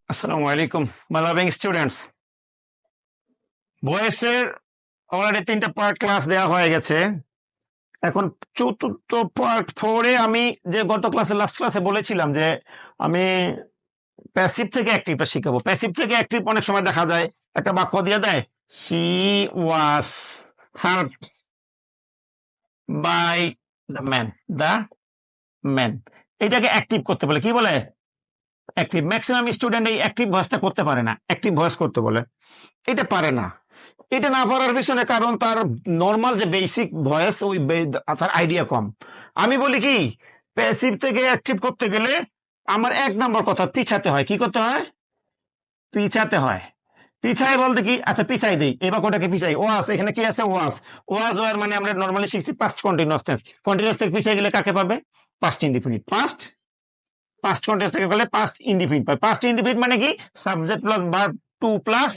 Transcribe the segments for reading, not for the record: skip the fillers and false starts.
আসসালামু আলাইকুম my loving students. ভয়েসের অলরেডি 3টা পার্ট ক্লাস দেওয়া হয়ে গেছে। এখন চতুর্থ পার্ট 4-এ আমি যে গত লাস্ট ক্লাসে বলেছিলাম যে আমি প্যাসিভ থেকে অ্যাক্টিভটা শিখাবো। প্যাসিভ থেকে অ্যাক্টিভ অনেক সময় দেখা যায় একটা বাক্য দিয়ে দেয়, she was hurt by the man. এটাকে অ্যাক্টিভ করতে বলে, কি বলে? অ্যাক্টিভ। ম্যাক্সিমাম স্টুডেন্ট এই অ্যাক্টিভ ভয়েসটা করতে পারে না, অ্যাক্টিভ ভয়েস করতে বলে, এটা পারে না। এটা না পারার পিছনে কারণ তার নর্মাল যে বেসিক ভয়েস ওই তার আইডিয়া কম। আমি বলি কি, প্যাসিভ থেকে অ্যাক্টিভ করতে গেলে আমার 1 নম্বর কথা পিছাতে হয়। কি করতে হয়? পিছাতে হয়। পিছাই বলতে কি, আচ্ছা পিছাই দেই, এবার কোটাকে পিছাই। ওয়াস, এখানে কি আছে? ওয়াস। ওয়াস ওয়ার মানে আমরা নর্মালি শিখছি পাস্ট কন্টিনিউয়াস টেন্স। কন্টিনিউয়াস থেকে পিছাই গেলে কাকে পাবে? Past indefinite. Past past continuous থেকে গেলে পাস্ট ইনডিফিনিট পাবে। পাস্ট ইনডিফিনিট মানে কি? Subject plus verb two plus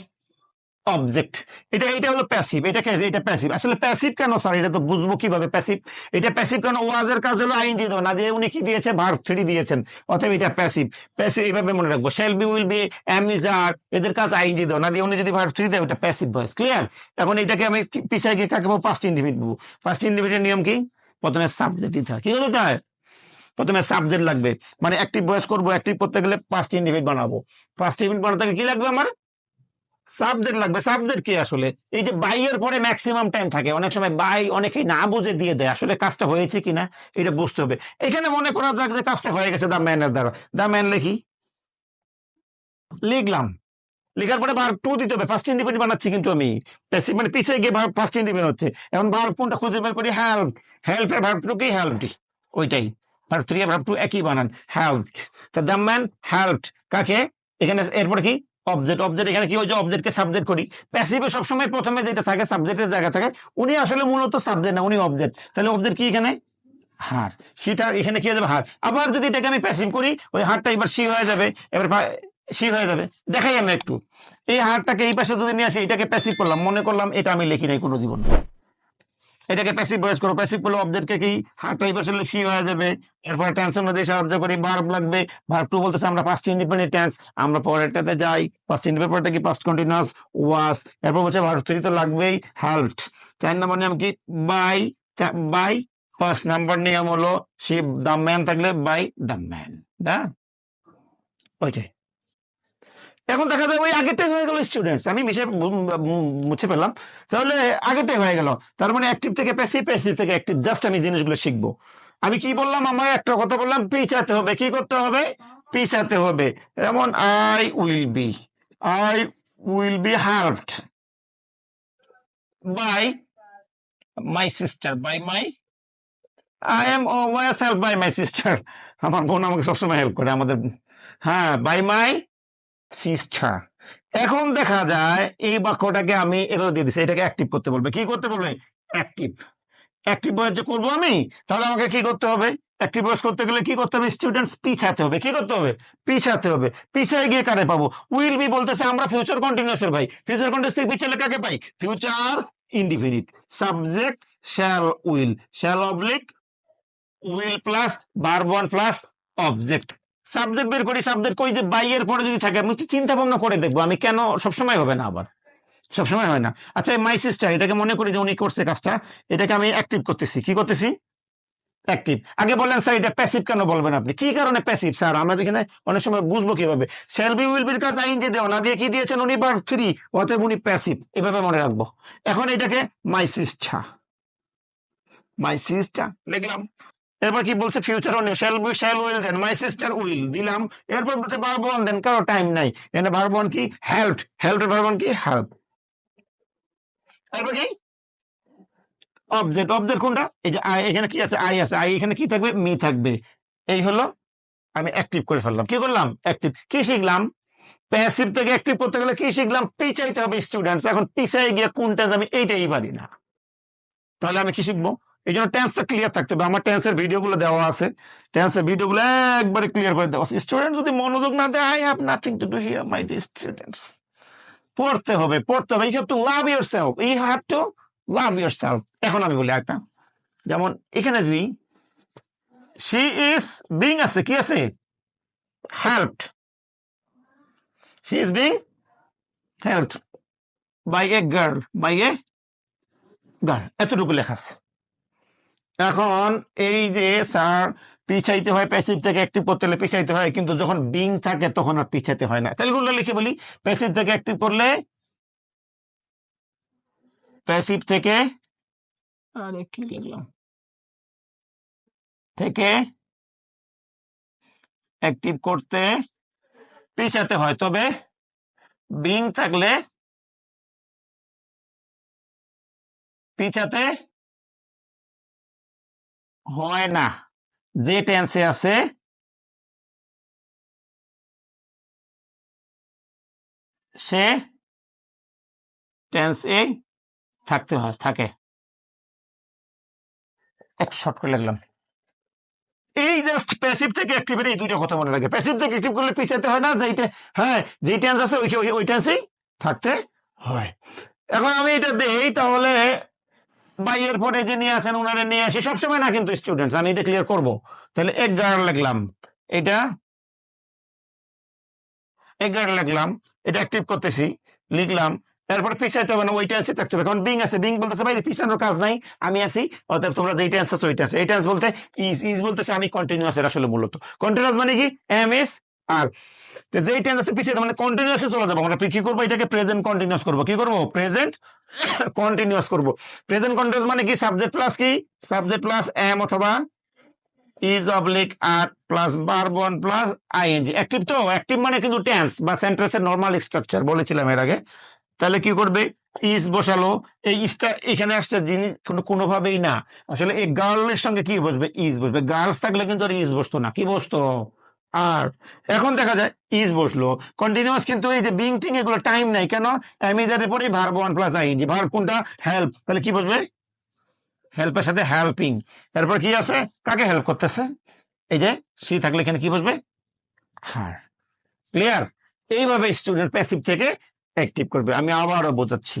object. এটা হলো প্যাসিভ। এটা প্যাসিভ। আসলে প্যাসিভ কেন স্যার? এটা তো বুঝবো কিভাবে প্যাসিভ? এটা প্যাসিভ কেন? ওয়াজের কাজ হলো আইএনজি দাও, না দিয়ে উনি কি দিয়েছে? ভার্ব 3 দিয়েছেন, অতএব এটা প্যাসিভ। প্যাসিভ এইভাবে মনে রাখবো, shall be, will be, am is, are, এদের কাজ আইএনজি দাও, না দিয়ে উনি যদি ভার্ব 3 দেয় ওটা প্যাসিভ ভয়েস। ক্লিয়ার? এখন এটাকে আমি পিছাই গিয়ে কাকে পাবো? পাস্ট ইনডিফিনিট পাবো। পাস্ট ইনডিফিনিটের নিয়ম কি? প্রথমে সাবজেক্ট দিতে হয়। কি বলতে হয়? প্রথমে সাবজেক্ট লাগবে, মানে অ্যাক্টিভ ভয়েস করবো। অ্যাক্টিভ করতে গেলে পাস্ট ইনডিফিনিট বানাবো। পাস্ট ইনডিফিনিট বানাতে গেলে কি লাগবে? আমার সাবজেক্ট লাগবে। সাবজেক্ট কি আসলে? এই যে বাই এর পরে ম্যাক্সিমাম টাইম থাকে, অনেক সময় বাই অনেকেই না বুঝে দিয়ে দেয়, আসলে কাজটা হয়েছে কিনা এটা বুঝতে হবে। এখানে মনে করা যাক যে কাজটা হয়ে গেছে দ্য ম্যানের দ্বারা। দ্য ম্যান লিখি, লিখলাম। লেখার পরে ভার্ব টু দিতে হবে। ফার্স্ট ইন্ডিপেন্ডেন্ট বানাচ্ছি কিন্তু আমি, প্যাসিভ মানে পিছিয়ে গিয়ে ভার্ব ফার্স্ট ইন্ডিপেন্ডেন্ট হচ্ছে। এখন ভার্ব কোনটা খুঁজে বের করি? হেল্প। হেল্প এর ভার্ব টু কি? হেল্পড। ওইটাই ভার্ব 3 এর ভার্ব টু একই বানান, হেল্পড। তা দ্য ম্যান হেল্পড কাকে? এখানে এরপরে কি? অবজেক্ট। অবজেক্ট এখানে কি? ওই যে অবজেক্টকে সাবজেক্ট করি। প্যাসিভে সবসময় প্রথমে যেটা থাকে সাবজেক্টের জায়গা থাকে। উনি আসলে মূলত সাবজেক্ট না, উনি অবজেক্ট। তাহলে অবজেক্ট কি এখানে? হার। সেটা এখানে কি হয়ে যাবে? হার। আবার যদি এটাকে আমি প্যাসিভ করি, ওই হারটা এবার সি হয়ে যাবে। এবার সি হয়ে যাবে। দেখাই আমি একটু, এই হারটাকে এই পাশে যদি নিয়ে আসি, এটাকে প্যাসিভ করলাম, মনে করলাম এটা আমি লিখি নাই কোনো জীবন। এটাকে প্যাসিভ ভয়েস করো। প্যাসিভ করলে অবজেক্টকে কি? হারটা এই পাশে সি হয়ে যাবে। এরপরে টেন্সের মধ্যে সাহায্য করি, ভার্ব লাগবে। ভার্ব টু বলতেছে আমরা পাস্ট ইন্ডিপেন্ডেন্ট টেন্স। আমরা পরেরটাতে যাই, পাস্ট ইন্ডিপেন্ডেন্ট পরেরটা কি? পাস্ট কন্টিনিউয়াস, ওয়াজ। এরপর বলছে ভার্ব 3 তো লাগবেই, হেল্পড। 4 নম্বর নিয়ম কি? বাই। বাই। 5 নাম্বার নিয়ম হলো সে দ্য ম্যান থাকলে বাই দ্য ম্যান। দা ওইটাই। এখন দেখা যায় ওই আগেরটাই হয়ে গেল স্টুডেন্টস, আমি মুছে পেলাম। তাহলে আগেরটাই হয়ে গেল। তার মানে অ্যাক্টিভ থেকে প্যাসিভ, প্যাসিভ থেকে অ্যাক্টিভ। জাস্ট আমি জিনিসগুলো শিখবো। আমি কি বললাম? আমার একটা কথা বললাম, পিছাতে হবে। কি করতে হবে? পিছাতে হবে। যেমন I will be helped by my sister, by my, I am always help by my sister. আমার বোন আমাকে সবসময় হেল্প করে, আমাদের। হ্যাঁ, বাই মাই সিস্টার। এখন দেখা যায় এই বাক্যটাকে আমি এভাবে দিয়ে দিচ্ছি, এটাকে অ্যাক্টিভ করতে বলবে। কি করতে বলবে? অ্যাক্টিভ। অ্যাক্টিভ ভয়েস যে করবো আমি, তাহলে আমাকে কি করতে হবে? অ্যাক্টিভ ভয়েস করতে গেলে কি করতে হবে? স্টুডেন্টস পিছাতে হবে। কি করতে হবে? পিছাতে হবে। পিছায় গিয়ে কারে পাবো? উইল বি বলতেছে আমরা ফিউচার কন্টিনিউয়াস এর ভাই। ফিউচার কন্টিনিউয়াস থেকে পিছালে কাকে পাই? Future indefinite. Subject shall will, shall oblique will plus verb 1 plus object. Subject বের করি। সাবজেক্ট কই? যে বাই এর পরে যদি থাকে, আমি একটু চিন্তা ভাবনা করে দেখবো আমি, কেন সবসময় হবে না, আবার সবসময় হয় না। আচ্ছা, মাই সিস্টার, এটাকে মনে করি যে উনি করছে কাজটা, এটাকে আমি অ্যাক্টিভ করতেছি। কি করতেছি? অ্যাক্টিভ। আগে বললেন স্যার এটা প্যাসিভ কেন বলবেন আপনি? কি কারণে প্যাসিভ স্যার? আমরা এখানে অনেক সময় বুঝবো কিভাবে? শ্যাল বি উইল বির কাজ আইএনজি দেওয়া, না দিয়ে কি দিয়েছেন? উনি ভার্ব 3, অতএব উনি প্যাসিভ। এভাবে মনে রাখবো। এখন এটাকে মাই সিস্টার, মাই সিস্টার লিখলাম। এরপর কি বলছে? Future on shall be shall will then my sister will দিলাম। এরপর বলছে ভার্ব 1 দেন, কারো টাইম নাই। এখানে ভার্ব 1 কি? হেল্পড। হেল্পড ভার্ব 1 কি? হেল্প। এরপর কি? অবজেক্ট। অবজেক্ট কোনটা? এই যে আই, এখানে কি আছে? আই আছে। আই এখানে কি থাকবে? মি থাকবে। এই হলো, আমি অ্যাক্টিভ করে ফেললাম। কি করলাম? অ্যাক্টিভ। কি শিখলাম? প্যাসিভ থেকে অ্যাক্টিভ করতে গেলে কি শিখলাম? পিছাইতে হবে স্টুডেন্টস। এখন পিছাই গিয়ে কোনটা আমি এইটাই পারি না, তাহলে আমি কি শিখবো? এই জন্য টেন্সটা ক্লিয়ার থাকতে হবে। আমার টেন্সের ভিডিওগুলো দেওয়া আছে, টেন্সের ভিডিওগুলো একবারে ক্লিয়ার করে দেওয়া আছে। স্টুডেন্ট যদি মনোযোগ না দেয়, I have nothing to do here my students. পড়তে হবে, পড়তে হবে। You have to love yourself, you have to love yourself. এখন আমি বলি একটা, যেমন এখানে যদি শি ইজ বিং আছে, কি আছে? Helped. She is being helped by a girl, এতটুকু লেখা আছে। এখন এই যে স্যার পিছাইতে হয় প্যাসিভ থেকে অ্যাক্টিভ করতে হলে পিছাইতে হয়, কিন্তু যখন বিং থাকে তখন আর পিছাইতে হয় না। তাহলে রুলটা লিখে বলি, প্যাসিভ থেকে অ্যাক্টিভ করলে, প্যাসিভ থেকে, আরে কি লিখলাম, থেকে অ্যাক্টিভ করতে পিছাতে হয়, তবে বিং থাকলে পিছাতে হয় না। যে টেন্সে আছে সে টেন্স এ থাকতে হয়, থাকে। একটু শর্ট করে লিখলাম। এই জাস্ট প্যাসিভ থেকে অ্যাক্টিভের এই দুইটা কথা মনে রাখে। প্যাসিভ থেকে অ্যাক্টিভ করলে পিছাতে হয় না, যেটা হ্যাঁ যে টেন্স আছে ওই টেন্সেই থাকতে হয়। এখন আমি এটা দেই, তাহলে বাইয়ের পরে যে নিয়ে আসেন ওনারা নিয়ে আসি সবসময় না কিন্তু স্টুডেন্টস, আমি এটা ক্লিয়ার করবো। তাহলে এক গার্ল লিখলাম, এটা এক গার্ল লিখলাম, এটা অ্যাক্টিভ করতেছি, লিখলাম। তারপরে পিছাইতে হবে না, ওই টেন্সে থাকতে হবে। কারণ বিং আছে, বিং বলতেছে বাইরে পিছানোর কাজ নাই, আমি আছি, অতএব তোমরা যে টেন্স আছে ওই টেন্স। এই টেন্স বলতে ইজ বলতেছে আমি কন্টিনিউয়াস, এর আসলে মূলত কন্টিনিউয়াস মানে কি এম এস আর, যেই টেন্স আছে পিছিয়ে মানে কন্টিনিউয়াসে চলে যাবো আমরা। কি করবো, এটাকে প্রেজেন্ট কন্টিনিউয়াস করবো। কি করবো, প্রেজেন্ট কন্টিনিউয়াস করবো। প্রেজেন্ট কন্টিনিউয়াস মানে কি, সাবজেক্ট প্লাস কি, সাবজেক্ট প্লাস এম অথবা is oblique are plus verb one plus ING. Active তো, অ্যাক্টিভ মানে কিন্তু টেন্স বা সেন্টেন্সের নরমাল স্ট্রাকচার বলেছিলাম এর আগে। তাহলে কি করবে, ইজ বসালো, এই ইজটা এখানে আসছে জিনিস কোনোভাবেই না, আসলে এই গার্লের সঙ্গে কি বসবে, ইজ বসবে। গার্লস থাকলে কিন্তু আর ইজ বসতো না, কি বসতো আর। এখন দেখা যায় ইজ বসলো কন্টিনিউয়াস, কিন্তু এই যে বিং টিং এগুলো টাইম নাই কেন, অ্যামিজারের পরে verb one plus ING. Verb কোনটা, হেল্প, তাহলে কি বসবে, হেল্পের সাথে হেল্পিং। এরপর কি আছে, কাকে হেল্প করতেছে, এই যে সি থাকলে এখানে কি বসবে, হার। ক্লিয়ার। এইভাবে স্টুডেন্ট প্যাসিভ থেকে অ্যাক্টিভ করবে। আমি আবারও বোঝাচ্ছি।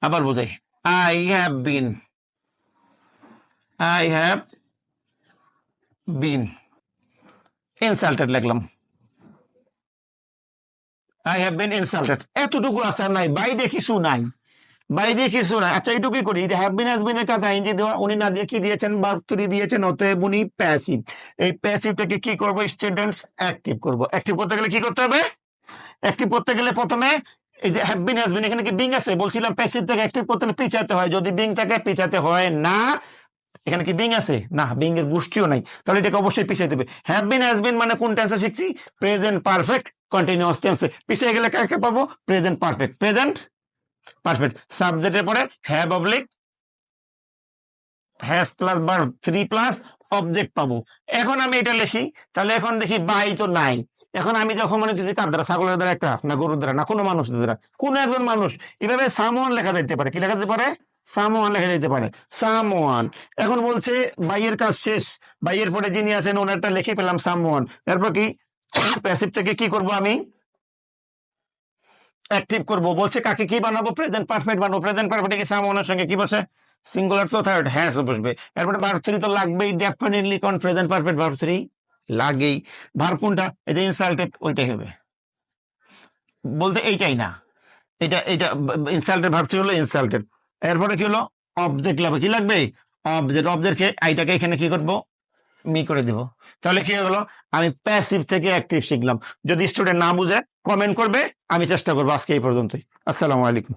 আবার বোঝাই, আই হ্যাভ বিন ইনসাল্টেড লিখলাম, আই হ্যাভ বিন ইনসাল্টেড। এতটুকু আছে, নাই বাইরে কিছু নাই, বাইরে কিছু নাই। আচ্ছা এইটুকুই করি, হ্যাভ বিন হ্যাজ বিনের কাছে আইনজি দেওয়া, উনি না দিয়ে কি দিয়েছেন, ভার্ব থ্রি দিয়েছেন, অতএব উনি প্যাসিভ। এই প্যাসিভটাকে কি করবো, স্টুডেন্টস অ্যাক্টিভ করবো। অ্যাক্টিভ করতে গেলে কি করতে হবে, অ্যাক্টিভ করতে গেলে প্রথমে এই যে হ্যাভ বিন হ্যাজ বিন, এখানে কি বিং আছে, বলছিলাম প্যাসিভ থেকে অ্যাক্টিভ করতে হলে পিছাতে হয়, যদি বিং থাকে পিছাতে হয় না। এখানে কি বিং আছে, না বিং এর গোষ্ঠীও নাই, তাহলে এটাকে অবশ্যই পিছিয়ে দেবে। হ্যাভ বিন হ্যাজ বিন মানে কোন টেন্সে শিখছি, প্রেজেন্ট পারফেক্ট কন্টিনিউয়াস টেন্সে। পিছিয়ে গেলে কাকে পাবো, প্রেজেন্ট পারফেক্ট, প্রেজেন্ট পারফেক্ট। সাবজেক্টের পরে have oblique has plus verb three plus object পাবো। এখন আমি এটা লিখি, তাহলে এখন দেখি বাই তো নাই। এখন আমি যখন মনে করছি কার দ্বারা, ছাগলের দ্বারা একটা, না গরুর দ্বারা, না কোনো মানুষের দ্বারা, কোন একজন মানুষ, এভাবে সামওয়ান লেখা যেতে পারে। কি লেখা যেতে পারে, সামওয়ান লেখা যেতে পারে, সামওয়ান। এখন বলছে বাইয়ের কাজ শেষ, বাইয়ের পরে যিনি আছেন ওনারটা লিখে পেলাম সামওয়ান। এরপর কি প্যাসিভ থেকে কি করব, আমি অ্যাক্টিভ করব। বলছে কাকে কি বানাবো, প্রেজেন্ট পারফেক্ট বানাবো। প্রেজেন্ট পারফেক্ট কি সামওয়ানের সঙ্গে কি বসে, সিঙ্গুলার তো থার্ড হ্যাঁ বসবে। এরপরে ভার্ব থ্রি তো লাগবেই ডেফিনেটলি, কোন প্রেজেন্ট পারফেক্ট ভার্ব থ্রি লাগেই। ভার্ব কোনটা, এই যে ইনসাল্টেড, ওইটাই হবে। বলতে এইটাই না, এটা ইনসাল্টেড ভার্ব থ্রি হলো ইনসাল্টেড। এরপরে কি হলো, অবজেক্ট লাগবে। কি লাগবে, অবজেক্ট। অবজেক্টকে আইটাকে এখানে কি করব, মি করে দিব। তাহলে কি হলো, আমি প্যাসিভ থেকে অ্যাক্টিভ শিখলাম। যদি স্টুডেন্ট না বুঝে কমেন্ট করবে, আমি চেষ্টা করবো। আজকে এই পর্যন্তই। আসসালামু আলাইকুম।